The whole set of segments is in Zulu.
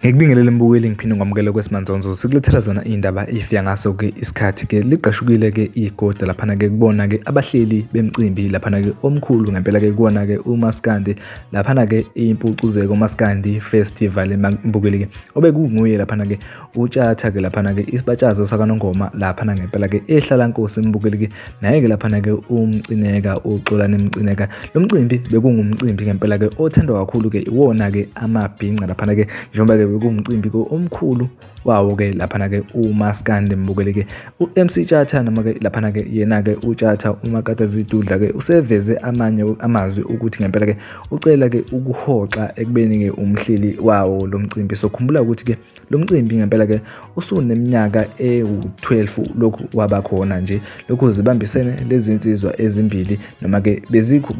Ngikubingelele mbukeli ngiphinde ngamukela kwesimanzonzo sikulethela zona indaba ifika ngaso ke isikhathi ke liqashukile ke igodi laphana ke kubona ke abahleli bemcimbi laphana ke omkhulu ngempela ke kubona ke uMaskandi laphana ke impucuzeko uMaskandi Festival mbukeli ke obekunguye laphana ke uTshatha ke laphana ke isibatshazo sakaNongoma laphana ngempela ke ehlala Nkosi mbukeli ke naye ke laphana ke umcineka uXolani Mcineka lo mcimbi bekungumcimbi ngempela ke othandwa kakhulu ke iwona ke amabhinqa laphana ke njengoba ke kumcimbi omkhulu wawo ke laphana ke uMaskandi mbukeli ke uMC Tjatha noma ke laphana ke yena ke uTshatha uMakatazidudla ke useveze amanye amazwi ukuthi ngempela ke ucela ke ukuhoxa ekubeni ke umhleli wawo lo mcimbi sokhumbula ukuthi ke lo mcimbi ngempela ke usuneminyaka ewu12 lokhu wabakhona nje lokhu zibambisene lezi insizwa ezimbili noma ke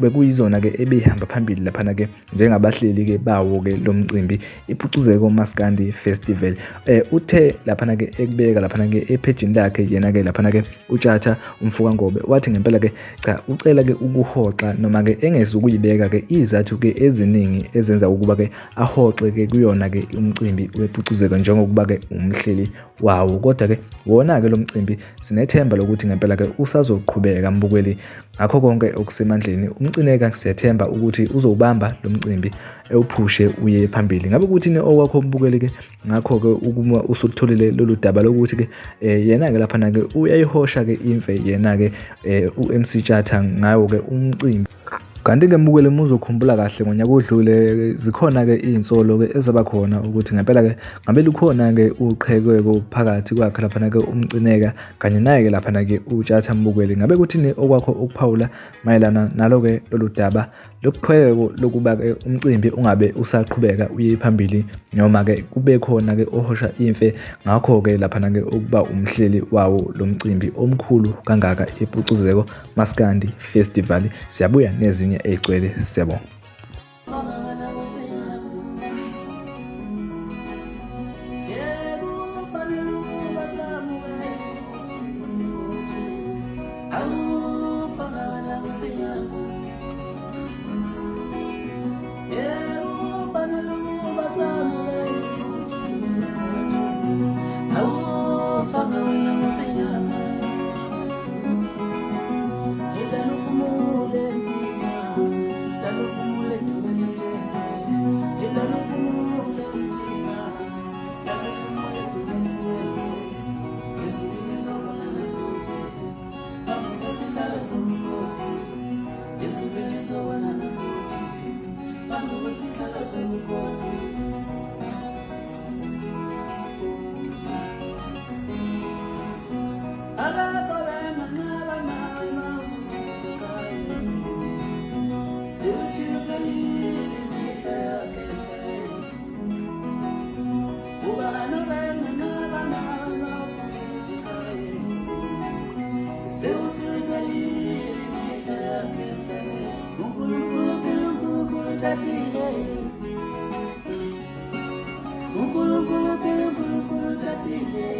bekuyizona ke ebehamba phambili laphana ke njengabahleli ke bawo ke lo mcimbi iphucuzeko Maskandi Festival uthe laphana ke ekubeka laphana ke epagini lakhe yena ke laphana ke uTshatha umfuka Ngobe wathi ngempela ke cha ucela ke ukuhoxa noma ke engeze ukuyibeka ke izathu ke eziningi ezenza ukuba ke ahoxe ke kuyona ke umcimbi wephucuzeko njengokuba ke umhleli wawo kodwa ke wona ke lo mcimbi sinethemba lokuthi ngempela ke usazoqhubeka mbukeli ngakho konke okusemandleni umcineka siyethemba ukuthi uzowubamba lo mcimbi ewuphushe uye phambili ngabe ukuthi okwakho mbukeli ke ngakho ke ukuma usutholile lolu daba lokuthi ke yena ke laphana ke uyayihosha ke imfe yena ke uMC Tjatha ngawo ke umcimbi kanti ke mbukele muzokhumbula kahle ngonyaka odlule zikhona ke izinsolo ke ezaba khona ukuthi ngempela ke ngabe lukhona ke uqhekeko phakathi kwakhe laphana ke umcineka kanye naye ke laphana ke uTshatha mbukeli ngabe kuthini okwakho ukuphawula mayelana nalo ke lolu daba lokuqhekeko lokuba ke umcimbi ungabe usaqhubeka uye phambili noma ke kube khona ke ohosha imfe ngakho ke laphana ke ukuba umhleli wawo lo mcimbi omkhulu kangaka iphucuzeko Maskandi Festival siyabuya nezinye egcwele siyabonga Unkulunkulu tathile.